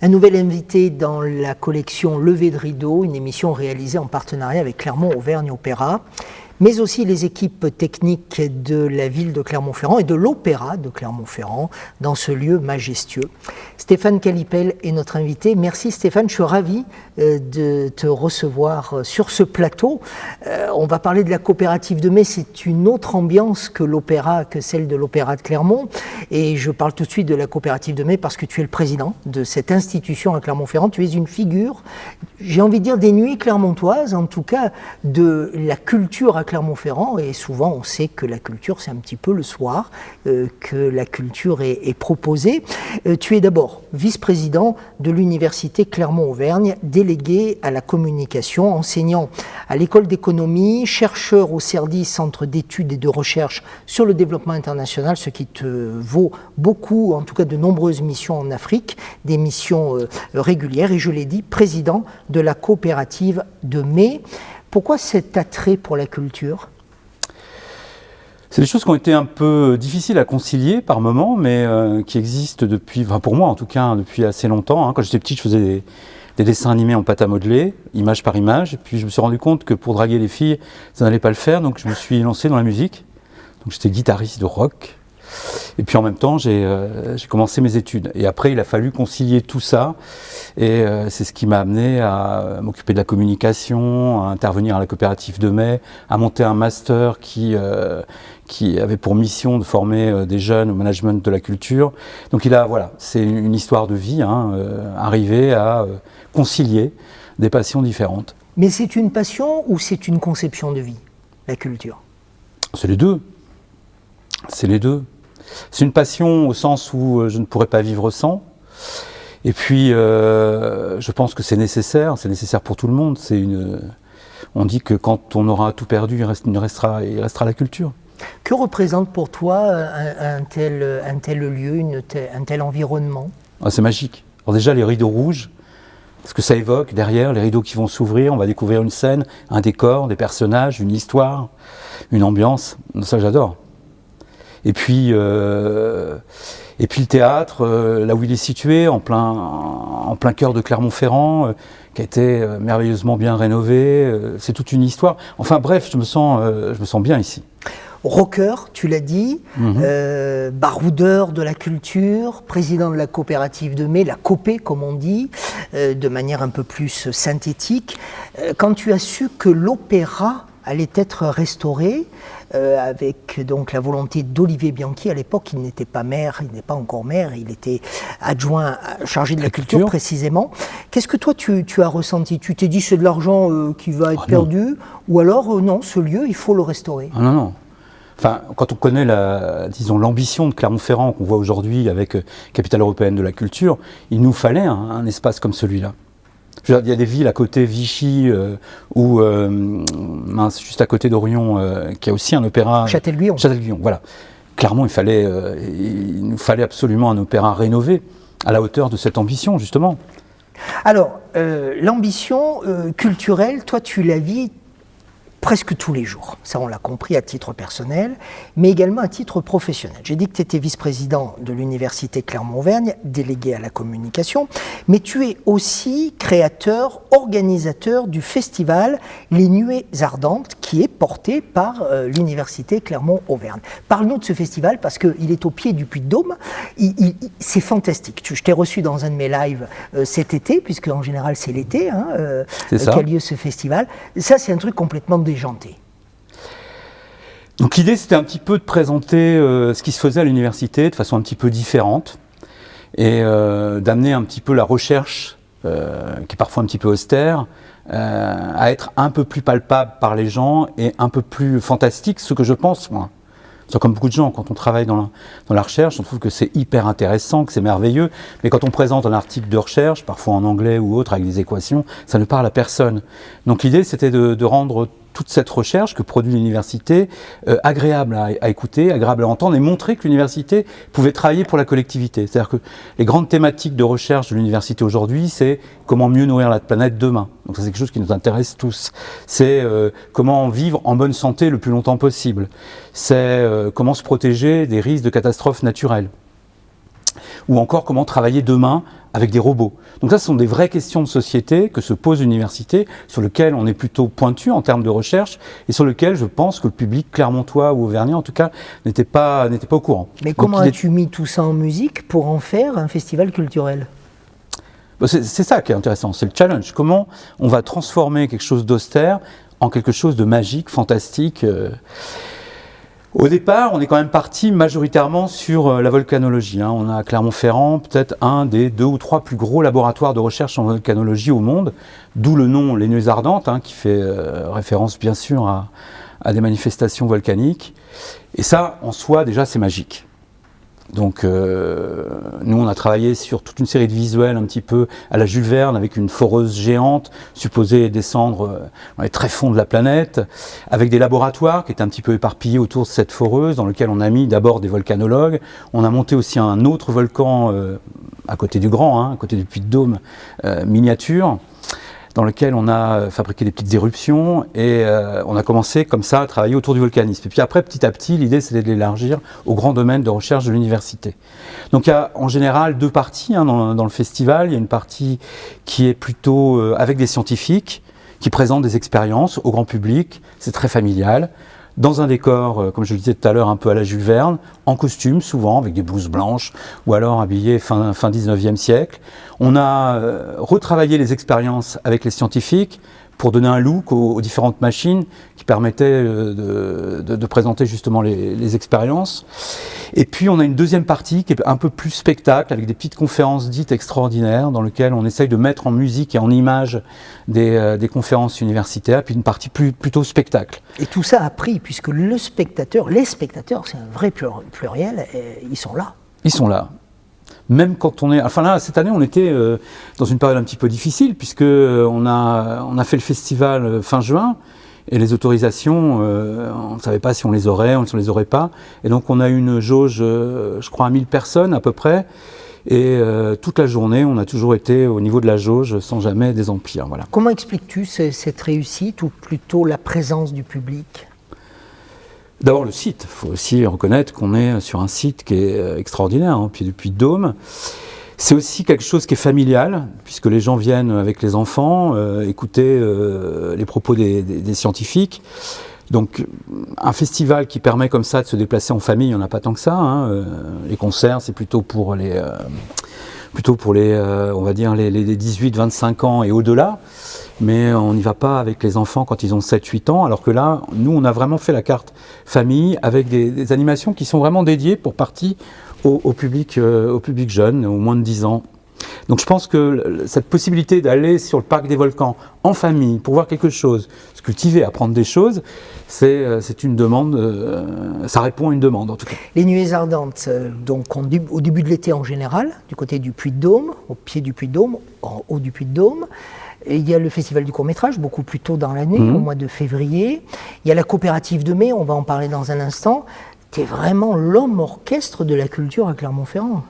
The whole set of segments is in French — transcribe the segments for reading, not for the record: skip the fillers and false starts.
Un nouvel invité dans la collection Lever de rideau, une émission réalisée en partenariat avec Clermont-Auvergne Opéra, mais aussi les équipes techniques de la ville de Clermont-Ferrand et de l'Opéra de Clermont-Ferrand dans ce lieu majestueux. Stéphane Calipel est notre invité. Merci Stéphane, je suis ravi de te recevoir sur ce plateau. On va parler de la coopérative de mai, c'est une autre ambiance que l'opéra, que celle de l'Opéra de Clermont. Et je parle tout de suite de la coopérative de mai parce que tu es le président de cette institution à Clermont-Ferrand. Tu es une figure, j'ai envie de dire des nuits clermontoises, en tout cas de la culture à Clermont-Ferrand, et souvent on sait que la culture c'est un petit peu le soir que la culture est proposée. Tu es d'abord vice-président de l'université Clermont-Auvergne, délégué à la communication, enseignant à l'école d'économie, chercheur au CERDI, Centre d'études et de recherche sur le développement international, ce qui te vaut beaucoup, en tout cas de nombreuses missions en Afrique, des missions régulières, et je l'ai dit, président de la coopérative de mai. Pourquoi cet attrait pour la culture ? C'est des choses qui ont été un peu difficiles à concilier par moments, mais qui existent depuis, enfin pour moi en tout cas, depuis assez longtemps. Quand j'étais petit, je faisais des dessins animés en pâte à modeler, image par image, et puis je me suis rendu compte que pour draguer les filles, ça n'allait pas le faire, donc je me suis lancé dans la musique. Donc j'étais guitariste de rock. Et puis en même temps, j'ai commencé mes études. Et après, il a fallu concilier tout ça. Et c'est ce qui m'a amené à m'occuper de la communication, à intervenir à la coopérative de mai, à monter un master qui avait pour mission de former des jeunes au management de la culture. Donc voilà, c'est une histoire de vie, arriver à concilier des passions différentes. Mais c'est une passion ou c'est une conception de vie, la culture ? C'est les deux. C'est les deux. C'est une passion au sens où je ne pourrais pas vivre sans. Et puis, je pense que c'est nécessaire pour tout le monde. On dit que quand on aura tout perdu, il restera la culture. Que représente pour toi un tel lieu, un tel environnement ? C'est magique. Alors déjà, les rideaux rouges, ce que ça évoque derrière, les rideaux qui vont s'ouvrir, on va découvrir une scène, un décor, des personnages, une histoire, une ambiance. Ça, j'adore. Et puis le théâtre, là où il est situé, en plein cœur de Clermont-Ferrand, qui a été merveilleusement bien rénové, c'est toute une histoire. Enfin bref, je me sens bien ici. Rocker, tu l'as dit, baroudeur de la culture, président de la coopérative de mai, la Copé comme on dit, de manière un peu plus synthétique. Quand tu as su que l'opéra allait être restauré, avec donc la volonté d'Olivier Bianchi, à l'époque il n'était pas maire, il n'est pas encore maire, il était adjoint chargé de la culture précisément. Qu'est-ce que toi tu as ressenti ? Tu t'es dit c'est de l'argent qui va être perdu, ou alors non, ce lieu il faut le restaurer ? Non. Enfin, quand on connaît l'ambition de Clermont-Ferrand qu'on voit aujourd'hui avec Capitale européenne de la culture, il nous fallait un espace comme celui-là. Il y a des villes à côté, Vichy, ou juste à côté d'Orion, qui a aussi un opéra. Châtel-Guyon, voilà. Clairement, il nous fallait absolument un opéra rénové, à la hauteur de cette ambition, justement. Alors, l'ambition culturelle, toi, tu la vis presque tous les jours. Ça, on l'a compris à titre personnel, mais également à titre professionnel. J'ai dit que tu étais vice-président de l'université Clermont-Auvergne, délégué à la communication, mais tu es aussi créateur, organisateur du festival Les Nuées Ardentes, qui est porté par l'université Clermont-Auvergne. Parle-nous de ce festival, parce qu'il est au pied du Puy-de-Dôme. C'est fantastique. Je t'ai reçu dans un de mes lives cet été, puisque en général c'est l'été qu'a lieu ce festival. Ça, c'est un truc complètement déjanté. Donc l'idée, c'était un petit peu de présenter ce qui se faisait à l'université de façon un petit peu différente et d'amener un petit peu la recherche, qui est parfois un petit peu austère, à être un peu plus palpable par les gens et un peu plus fantastique, ce que je pense, moi. Comme beaucoup de gens, quand on travaille dans la recherche, on trouve que c'est hyper intéressant, que c'est merveilleux, mais quand on présente un article de recherche, parfois en anglais ou autre, avec des équations, ça ne parle à personne. Donc l'idée, c'était de rendre toute cette recherche que produit l'université agréable à écouter, agréable à entendre, et montrer que l'université pouvait travailler pour la collectivité. C'est-à-dire que les grandes thématiques de recherche de l'université aujourd'hui, c'est comment mieux nourrir la planète demain. Donc ça, c'est quelque chose qui nous intéresse tous. C'est comment vivre en bonne santé le plus longtemps possible. C'est comment se protéger des risques de catastrophes naturelles. ou encore comment travailler demain avec des robots. Donc ça, ce sont des vraies questions de société que se pose l'université, sur lesquelles on est plutôt pointu en termes de recherche, et sur lesquelles je pense que le public clermontois ou auvergnat, en tout cas, n'était pas au courant. Mais comment as-tu mis tout ça en musique pour en faire un festival culturel ? C'est ça qui est intéressant, c'est le challenge. Comment on va transformer quelque chose d'austère en quelque chose de magique, fantastique. Au départ, on est quand même parti majoritairement sur la volcanologie. On a à Clermont-Ferrand peut-être un des 2 ou 3 plus gros laboratoires de recherche en volcanologie au monde, d'où le nom Les Nuées Ardentes, qui fait référence bien sûr à des manifestations volcaniques. Et ça, en soi, déjà, c'est magique. Donc nous on a travaillé sur toute une série de visuels un petit peu à la Jules Verne avec une foreuse géante supposée descendre dans les tréfonds de la planète, avec des laboratoires qui étaient un petit peu éparpillés autour de cette foreuse dans lequel on a mis d'abord des volcanologues. On a monté aussi un autre volcan à côté du Grand, à côté du Puy-de-Dôme, miniature, dans lequel on a fabriqué des petites éruptions et on a commencé comme ça à travailler autour du volcanisme. Et puis après, petit à petit, l'idée c'était de l'élargir au grand domaine de recherche de l'université. Donc il y a en général 2 parties dans le festival. Il y a une partie qui est plutôt avec des scientifiques qui présentent des expériences au grand public, c'est très familial. Dans un décor, comme je le disais tout à l'heure, un peu à la Jules Verne, en costume souvent, avec des blouses blanches, ou alors habillés fin 19e siècle. On a retravaillé les expériences avec les scientifiques pour donner un look aux différentes machines qui permettaient de présenter justement les expériences. Et puis on a une deuxième partie qui est un peu plus spectacle, avec des petites conférences dites extraordinaires, dans lesquelles on essaye de mettre en musique et en images des conférences universitaires, puis une partie plutôt spectacle. Et tout ça a pris, puisque les spectateurs, c'est un vrai pluriel, ils sont là. Ils sont là. Même quand on est... Enfin là, cette année, on était dans une période un petit peu difficile, puisque on a fait le festival fin juin, et les autorisations, on ne savait pas si on les aurait, si on ne les aurait pas. Et donc on a eu une jauge, je crois, à 1000 personnes à peu près. Et toute la journée, on a toujours été au niveau de la jauge sans jamais désemplir. Voilà. Comment expliques-tu cette réussite, ou plutôt la présence du public ? D'abord le site, il faut aussi reconnaître qu'on est sur un site qui est extraordinaire, au pied du Puy-de-Dôme. C'est aussi quelque chose qui est familial, puisque les gens viennent avec les enfants, écouter les propos des scientifiques. Donc un festival qui permet comme ça de se déplacer en famille, il n'y en a pas tant que ça. Les concerts, c'est plutôt pour les on va dire les 18-25 ans et au-delà. Mais on n'y va pas avec les enfants quand ils ont 7-8 ans, alors que là, nous, on a vraiment fait la carte famille avec des animations qui sont vraiment dédiées pour partie au public jeune, au moins de 10 ans. Donc je pense que cette possibilité d'aller sur le parc des volcans en famille pour voir quelque chose, se cultiver, apprendre des choses, c'est une demande, ça répond à une demande en tout cas. Les Nuées Ardentes, donc au début de l'été en général, du côté du Puy-de-Dôme, au pied du Puy-de-Dôme, en haut du Puy-de-Dôme. Et il y a le festival du court-métrage, beaucoup plus tôt dans l'année, au mois de février. Il y a la coopérative de mai, on va en parler dans un instant. Tu es vraiment l'homme orchestre de la culture à Clermont-Ferrand.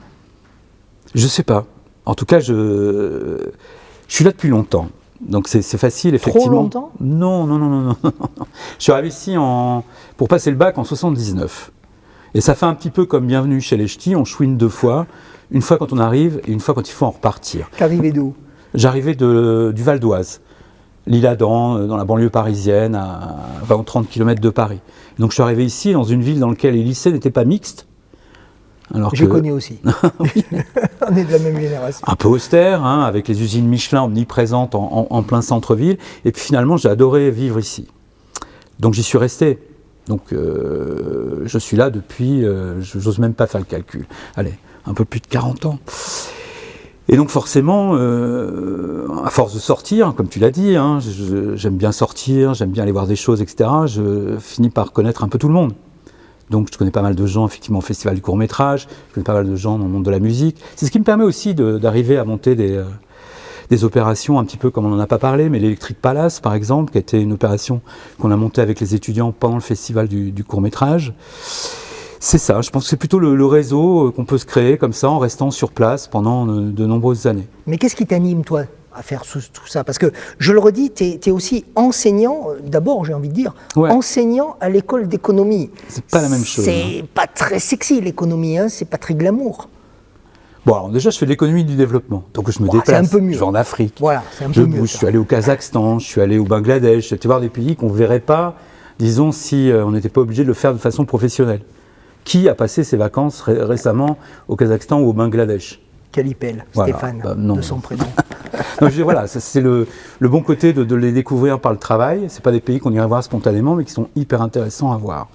Je sais pas. En tout cas, je suis là depuis longtemps. Donc c'est facile, effectivement. Trop longtemps ? Non. Je suis arrivé ici pour passer le bac en 79. Et ça fait un petit peu comme Bienvenue chez les Ch'tis, on chouine 2 fois. Une fois quand on arrive et une fois quand il faut en repartir. T'arrivais d'où ? J'arrivais du Val d'Oise, l'Isle-Adam, dans la banlieue parisienne, à 20 ou 30 km de Paris. Donc je suis arrivé ici, dans une ville dans laquelle les lycées n'étaient pas mixtes. Je connais aussi. On est de la même génération. Un peu austère, avec les usines Michelin omniprésentes en plein centre-ville. Et puis finalement, j'ai adoré vivre ici. Donc j'y suis resté. Donc je suis là depuis, j'ose même pas faire le calcul. Allez, un peu plus de 40 ans. Et donc forcément, à force de sortir, comme tu l'as dit, j'aime bien sortir, j'aime bien aller voir des choses, etc., je finis par connaître un peu tout le monde. Donc je connais pas mal de gens effectivement au Festival du court-métrage, je connais pas mal de gens dans le monde de la musique. C'est ce qui me permet aussi d'arriver à monter des opérations un petit peu comme on n'en a pas parlé, mais l'Electric Palace par exemple, qui a été une opération qu'on a montée avec les étudiants pendant le Festival du court-métrage. C'est ça, je pense que c'est plutôt le réseau qu'on peut se créer comme ça en restant sur place pendant de nombreuses années. Mais qu'est-ce qui t'anime, toi, à faire tout ça ? Parce que, je le redis, tu es aussi enseignant, d'abord j'ai envie de dire, enseignant à l'école d'économie. C'est pas la même chose. C'est pas très sexy l'économie, c'est pas très glamour. Bon, alors déjà, je fais de l'économie du développement, donc je me C'est déplace. un peu mieux. Je vais en Afrique. Voilà, c'est un Je peu mieux. bouge. Je suis allé au Kazakhstan, je suis allé au Bangladesh. Je suis allé voir des pays qu'on ne verrait pas, disons, si on n'était pas obligé de le faire de façon professionnelle. Qui a passé ses vacances récemment au Kazakhstan ou au Bangladesh? Kalipel, Voilà. Stéphane, Non. de son prénom. Donc, je dis, voilà, ça, c'est le bon côté de les découvrir par le travail. C'est pas des pays qu'on irait voir spontanément, mais qui sont hyper intéressants à voir.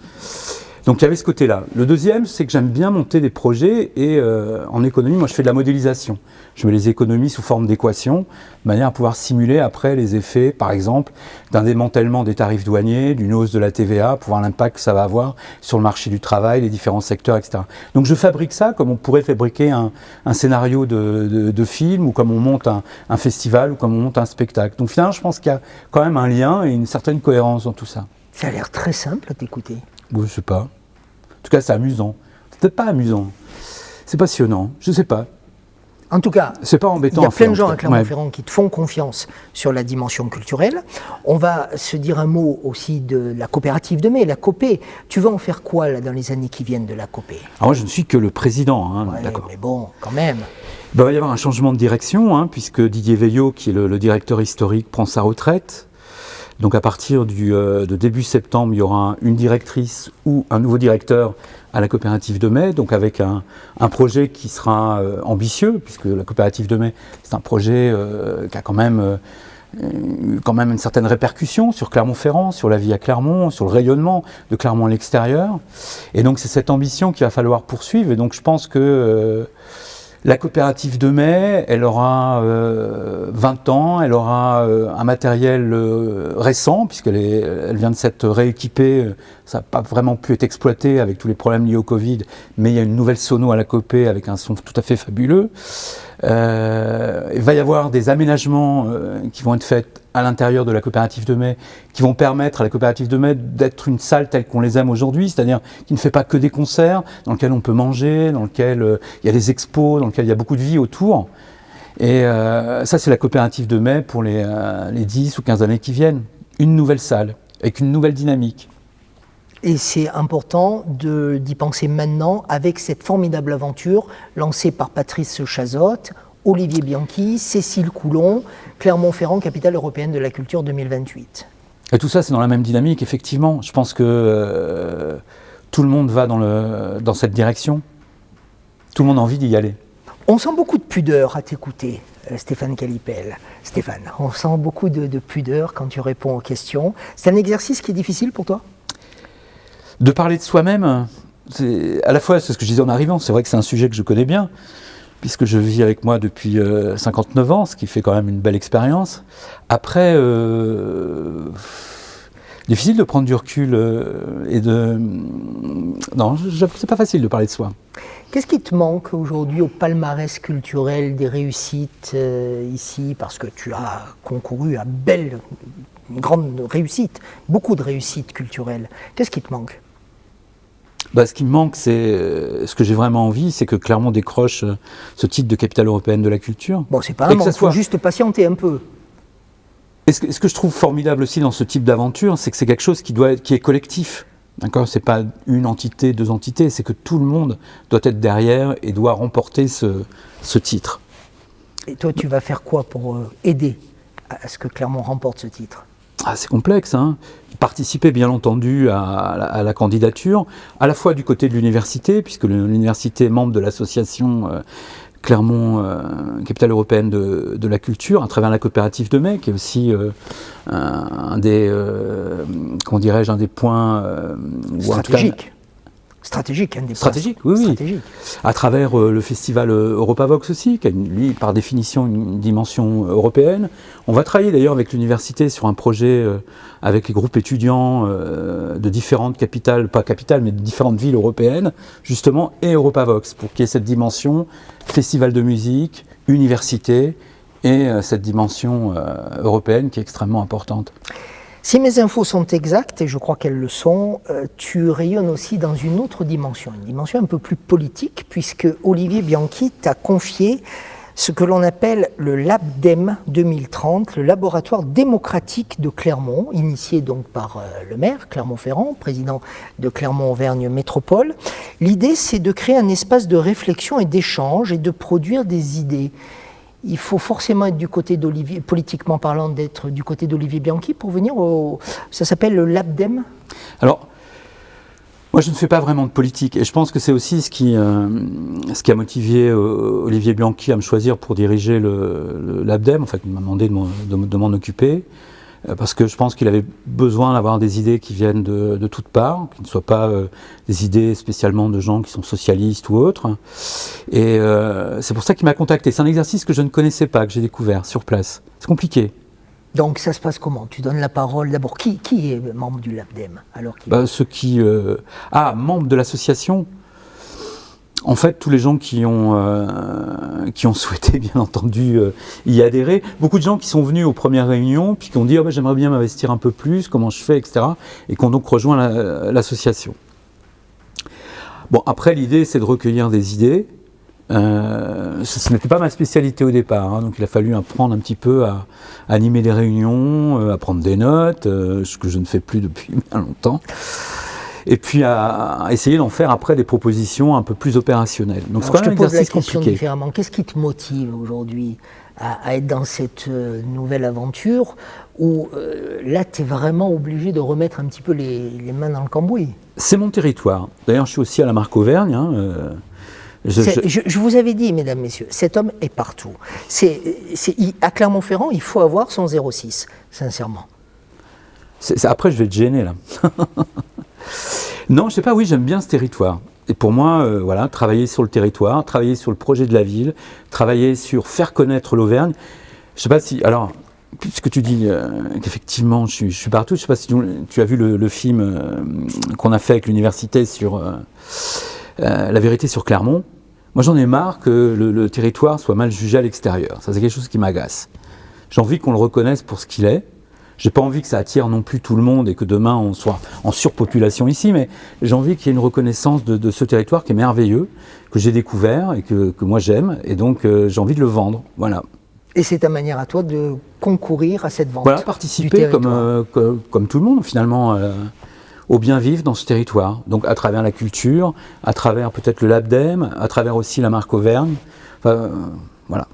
Donc il y avait ce côté-là. Le deuxième, c'est que j'aime bien monter des projets et en économie, moi je fais de la modélisation. Je mets les économies sous forme d'équations, de manière à pouvoir simuler après les effets, par exemple, d'un démantèlement des tarifs douaniers, d'une hausse de la TVA, pour voir l'impact que ça va avoir sur le marché du travail, les différents secteurs, etc. Donc je fabrique ça comme on pourrait fabriquer un scénario de film, ou comme on monte un festival, ou comme on monte un spectacle. Donc finalement, je pense qu'il y a quand même un lien et une certaine cohérence dans tout ça. Ça a l'air très simple à t'écouter. Bon, je sais pas. En tout cas, c'est amusant. C'est peut-être pas amusant. C'est passionnant. Je sais pas. En tout cas, c'est pas embêtant. il y a plein de gens en à Clermont-Ferrand qui te font confiance sur la dimension culturelle. On va se dire un mot aussi de la coopérative de mai, la COPE. Tu vas en faire quoi là, dans les années qui viennent de la COPE? Alors moi, je ne suis que le président. Hein, ouais, d'accord. Mais bon, quand même. Il va y avoir un changement de direction, hein, puisque Didier Veillot, qui est le directeur historique, prend sa retraite. Donc à partir de début septembre, il y aura une directrice ou un nouveau directeur à la coopérative de mai, donc avec un projet qui sera ambitieux, puisque la coopérative de mai, c'est un projet qui a quand même une certaine répercussion sur Clermont-Ferrand, sur la vie à Clermont, sur le rayonnement de Clermont à l'extérieur. Et donc c'est cette ambition qu'il va falloir poursuivre. Et donc je pense que la coopérative de mai, elle aura 20 ans, elle aura un matériel récent, puisqu'elle vient de s'être rééquipée. Ça n'a pas vraiment pu être exploité avec tous les problèmes liés au Covid, mais il y a une nouvelle sono à la Copé avec un son tout à fait fabuleux. Il va y avoir des aménagements qui vont être faits à l'intérieur de la coopérative de mai, qui vont permettre à la coopérative de mai d'être une salle telle qu'on les aime aujourd'hui, c'est-à-dire qui ne fait pas que des concerts, dans lequel on peut manger, dans lequel il y a des expos, dans lequel il y a beaucoup de vie autour. Et ça, c'est la coopérative de mai pour les 10 ou 15 années qui viennent. Une nouvelle salle, avec une nouvelle dynamique. Et c'est important d'y penser maintenant avec cette formidable aventure lancée par Patrice Chazotte, Olivier Bianchi, Cécile Coulon, Clermont-Ferrand, capitale européenne de la culture 2028. Et tout ça, c'est dans la même dynamique, effectivement. Je pense que tout le monde va dans cette direction. Tout le monde a envie d'y aller. On sent beaucoup de pudeur à t'écouter, Stéphane Kalipel. Stéphane, on sent beaucoup de pudeur quand tu réponds aux questions. C'est un exercice qui est difficile pour toi ? De parler de soi-même, à la fois, c'est ce que je disais en arrivant, c'est vrai que c'est un sujet que je connais bien, puisque je vis avec moi depuis 59 ans, ce qui fait quand même une belle expérience. Après, difficile de prendre du recul et de... Non, c'est pas facile de parler de soi. Qu'est-ce qui te manque aujourd'hui au palmarès culturel des réussites ici? Parce que tu as concouru à une grande réussite, beaucoup de réussites culturelles. Qu'est-ce qui te manque? Ce qui me manque, c'est ce que j'ai vraiment envie, c'est que Clermont décroche ce titre de capitale européenne de la culture. Bon, c'est pas un manque, il faut juste patienter un peu. Et ce que je trouve formidable aussi dans ce type d'aventure, c'est que c'est quelque chose qui est collectif. D'accord, c'est pas une entité, deux entités, c'est que tout le monde doit être derrière et doit remporter ce titre. Et toi, tu vas faire quoi pour aider à ce que Clermont remporte ce titre? C'est complexe, hein. Participer bien entendu à la candidature, à la fois du côté de l'université, puisque l'université est membre de l'association Clermont, capitale européenne de la culture, à travers la coopérative de mai, qui est aussi un des points stratégiques. Stratégique, un des stratégique, oui. Stratégique. À travers le festival Europavox aussi, qui a lui, par définition, une dimension européenne. On va travailler d'ailleurs avec l'université sur un projet avec les groupes étudiants de différentes capitales, pas capitales, mais de différentes villes européennes, justement, et Europavox, pour qu'il y ait cette dimension festival de musique, université, et cette dimension européenne qui est extrêmement importante. Si mes infos sont exactes, et je crois qu'elles le sont, tu rayonnes aussi dans une autre dimension, une dimension un peu plus politique, puisque Olivier Bianchi t'a confié ce que l'on appelle le LabDem 2030, le laboratoire démocratique de Clermont, initié donc par le maire Clermont-Ferrand, président de Clermont-Auvergne Métropole. L'idée, c'est de créer un espace de réflexion et d'échange et de produire des idées. Il faut forcément être du côté d'Olivier, politiquement parlant, d'être du côté d'Olivier Bianchi pour venir au... Ça s'appelle le LabDem ? Alors, moi, je ne fais pas vraiment de politique, et je pense que c'est aussi ce qui a motivé Olivier Bianchi à me choisir pour diriger le LabDem. En fait, il m'a demandé de m'en occuper, parce que je pense qu'il avait besoin d'avoir des idées qui viennent de toutes parts, qui ne soient pas des idées spécialement de gens qui sont socialistes ou autres. Et c'est pour ça qu'il m'a contacté. C'est un exercice que je ne connaissais pas, que j'ai découvert sur place. C'est compliqué. Donc ça se passe comment ? Tu donnes la parole d'abord. Qui est membre du LabDem alors ceux qui... membres de l'association. En fait, tous les gens qui ont souhaité, bien entendu, y adhérer. Beaucoup de gens qui sont venus aux premières réunions, puis qui ont dit j'aimerais bien m'investir un peu plus, comment je fais, etc. Et qui ont donc rejoint l'association. Bon, après, l'idée, c'est de recueillir des idées. Ce n'était pas ma spécialité au départ, donc il a fallu apprendre un petit peu à animer les réunions, à prendre des notes, ce que je ne fais plus depuis bien longtemps, et puis à essayer d'en faire après des propositions un peu plus opérationnelles. Donc c'est quand même un exercice compliqué. Différemment. Qu'est-ce qui te motive aujourd'hui à être dans cette nouvelle aventure où là tu es vraiment obligé de remettre un petit peu les mains dans le cambouis ? C'est mon territoire. D'ailleurs je suis aussi à la marque Auvergne. Je vous avais dit, mesdames, messieurs, cet homme est partout. À Clermont-Ferrand, il faut avoir son 06, sincèrement. Après, je vais te gêner, là. Non, je ne sais pas, oui, j'aime bien ce territoire. Et pour moi, travailler sur le territoire, travailler sur le projet de la ville, travailler sur faire connaître l'Auvergne. Je ne sais pas si... Alors, puisque tu dis qu'effectivement, je suis partout, je ne sais pas si tu as vu le film qu'on a fait avec l'université sur La vérité sur Clermont. Moi, j'en ai marre que le territoire soit mal jugé à l'extérieur. Ça, c'est quelque chose qui m'agace. J'ai envie qu'on le reconnaisse pour ce qu'il est. J'ai pas envie que ça attire non plus tout le monde et que demain on soit en surpopulation ici, mais j'ai envie qu'il y ait une reconnaissance de ce territoire qui est merveilleux, que j'ai découvert et que moi j'aime, et donc j'ai envie de le vendre. Voilà. Et c'est ta manière à toi de concourir à cette vente. Voilà, participer comme tout le monde finalement au bien vivre dans ce territoire. Donc à travers la culture, à travers peut-être le LabDem, à travers aussi la marque Auvergne. Enfin, voilà.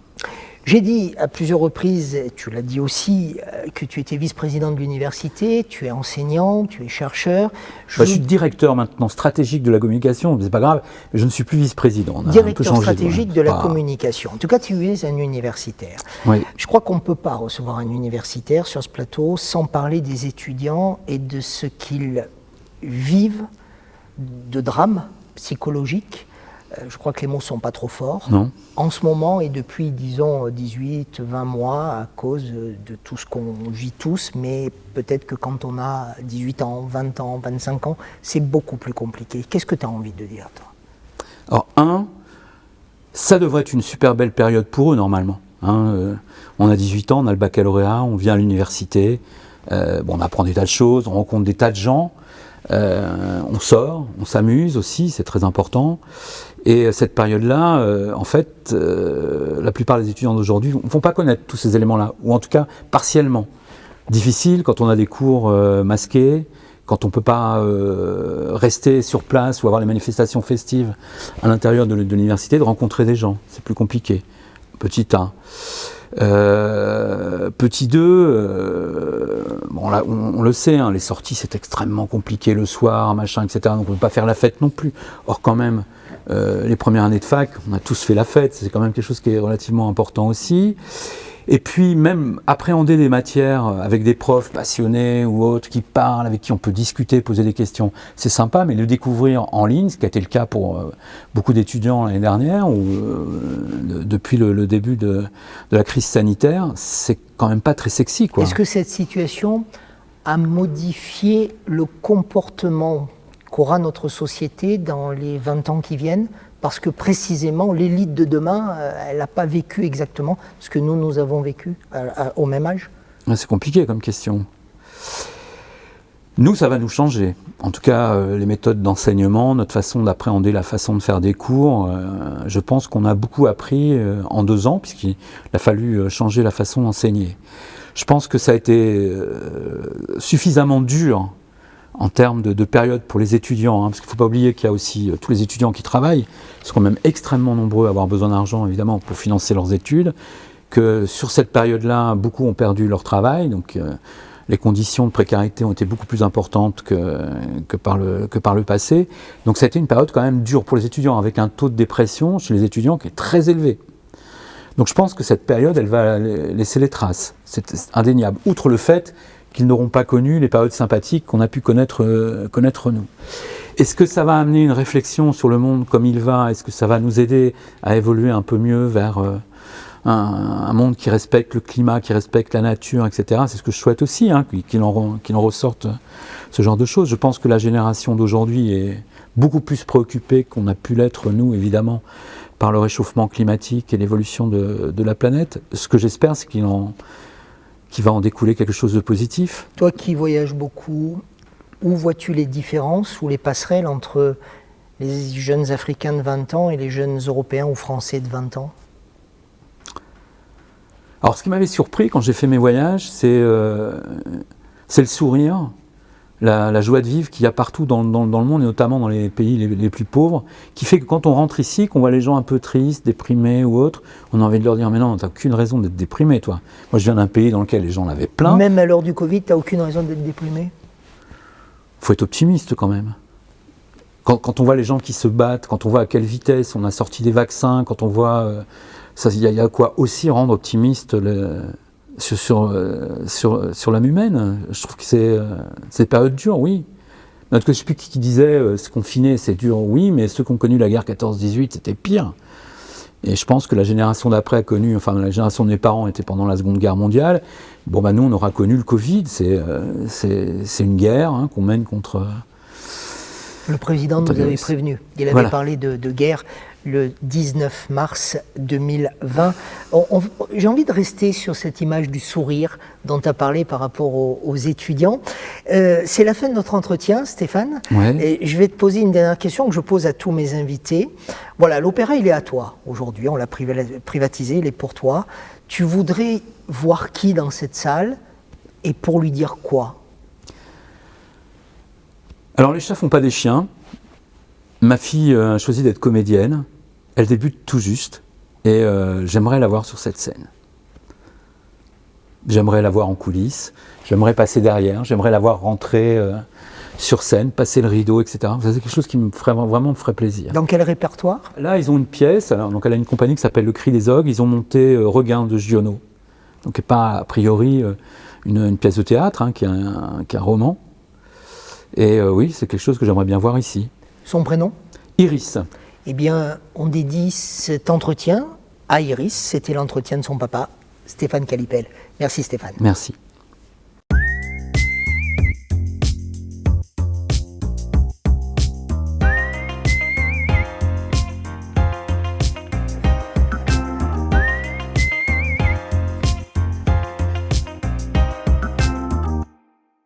J'ai dit à plusieurs reprises, tu l'as dit aussi, que tu étais vice-président de l'université, tu es enseignant, tu es chercheur. Je suis directeur maintenant stratégique de la communication, c'est pas grave, mais je ne suis plus vice-président. Directeur stratégique de la communication. En tout cas, tu es un universitaire. Oui. Je crois qu'on ne peut pas recevoir un universitaire sur ce plateau sans parler des étudiants et de ce qu'ils vivent de drames psychologiques. Je crois que les mots ne sont pas trop forts. Non. En ce moment et depuis, disons, 18, 20 mois, à cause de tout ce qu'on vit tous, mais peut-être que quand on a 18 ans, 20 ans, 25 ans, c'est beaucoup plus compliqué. Qu'est-ce que tu as envie de dire, toi ? Alors, ça devrait être une super belle période pour eux, normalement. On a 18 ans, on a le baccalauréat, on vient à l'université, on apprend des tas de choses, on rencontre des tas de gens, on sort, on s'amuse aussi, c'est très important. Et cette période-là, en fait, la plupart des étudiants d'aujourd'hui ne vont pas connaître tous ces éléments-là, ou en tout cas partiellement. Difficile quand on a des cours masqués, quand on ne peut pas rester sur place ou avoir les manifestations festives à l'intérieur de l'université, de rencontrer des gens. C'est plus compliqué. Petit 1. Petit 2, on le sait, les sorties c'est extrêmement compliqué le soir, machin, etc. Donc on ne peut pas faire la fête non plus. Or quand même, les premières années de fac, on a tous fait la fête, c'est quand même quelque chose qui est relativement important aussi. Et puis même appréhender des matières avec des profs passionnés ou autres qui parlent, avec qui on peut discuter, poser des questions, c'est sympa, mais le découvrir en ligne, ce qui a été le cas pour beaucoup d'étudiants l'année dernière, ou depuis le début de la crise sanitaire, c'est quand même pas très sexy, quoi. Est-ce que cette situation a modifié le comportement qu'aura notre société dans les 20 ans qui viennent ? Parce que précisément, l'élite de demain, elle n'a pas vécu exactement ce que nous avons vécu au même âge. C'est compliqué comme question. Nous, ça va nous changer. En tout cas, les méthodes d'enseignement, notre façon d'appréhender la façon de faire des cours, je pense qu'on a beaucoup appris en 2 ans, puisqu'il a fallu changer la façon d'enseigner. Je pense que ça a été suffisamment dur en termes de période pour les étudiants, parce qu'il ne faut pas oublier qu'il y a aussi tous les étudiants qui travaillent, ils sont quand même extrêmement nombreux à avoir besoin d'argent, évidemment, pour financer leurs études, que sur cette période-là, beaucoup ont perdu leur travail, donc les conditions de précarité ont été beaucoup plus importantes que par le passé. Donc ça a été une période quand même dure pour les étudiants, avec un taux de dépression chez les étudiants qui est très élevé. Donc je pense que cette période, elle va laisser les traces, c'est indéniable, outre le fait qu'ils n'auront pas connu les périodes sympathiques qu'on a pu connaître nous. Est-ce que ça va amener une réflexion sur le monde comme il va? Est-ce que ça va nous aider à évoluer un peu mieux vers un monde qui respecte le climat, qui respecte la nature, etc. C'est ce que je souhaite aussi, qu'il en ressorte ce genre de choses. Je pense que la génération d'aujourd'hui est beaucoup plus préoccupée qu'on a pu l'être, nous, évidemment, par le réchauffement climatique et l'évolution de la planète. Ce que j'espère, c'est qu'il va en découler quelque chose de positif. Toi qui voyages beaucoup, où vois-tu les différences ou les passerelles entre les jeunes Africains de 20 ans et les jeunes Européens ou Français de 20 ans? Alors, ce qui m'avait surpris quand j'ai fait mes voyages, c'est le sourire, la joie de vivre qu'il y a partout dans le monde, et notamment dans les pays les plus pauvres, qui fait que quand on rentre ici, qu'on voit les gens un peu tristes, déprimés ou autres, on a envie de leur dire « Mais non, t'as aucune raison d'être déprimé, toi. » Moi, je viens d'un pays dans lequel les gens l'avaient plein. Même à l'heure du Covid, t'as aucune raison d'être déprimé? Il faut être optimiste quand même. Quand on voit les gens qui se battent, quand on voit à quelle vitesse on a sorti des vaccins, quand on voit... Il y a quoi aussi rendre optimiste sur l'âme humaine. Je trouve que c'est des périodes dures, oui. Je ne sais plus qui disait se confiner, c'est dur, oui, mais ceux qui ont connu la guerre 14-18, c'était pire. Et je pense que la génération d'après a connu, enfin la génération de mes parents était pendant la Seconde Guerre mondiale. Bon, nous, on aura connu le Covid, c'est une guerre qu'on mène contre... Le président nous avait prévenu. Il avait parlé de guerre le 19 mars 2020. J'ai envie de rester sur cette image du sourire dont tu as parlé par rapport aux étudiants. C'est la fin de notre entretien, Stéphane. Ouais. Et je vais te poser une dernière question que je pose à tous mes invités. Voilà, l'opéra, il est à toi aujourd'hui. On l'a privatisé, il est pour toi. Tu voudrais voir qui dans cette salle et pour lui dire quoi? Alors, les chats font pas des chiens. Ma fille a choisi d'être comédienne. Elle débute tout juste. Et j'aimerais la voir sur cette scène. J'aimerais la voir en coulisses. J'aimerais passer derrière. J'aimerais la voir rentrer sur scène, passer le rideau, etc. C'est quelque chose qui me ferait plaisir. Dans quel répertoire? Là, ils ont une pièce. Alors, donc elle a une compagnie qui s'appelle Le Cri des Ogres. Ils ont monté Regain de Giono. Donc, pas a priori une pièce de théâtre, qui est un roman. Et oui, c'est quelque chose que j'aimerais bien voir ici. Son prénom? Iris. Eh bien, on dédie cet entretien à Iris. C'était l'entretien de son papa, Stéphane Calipel. Merci Stéphane. Merci.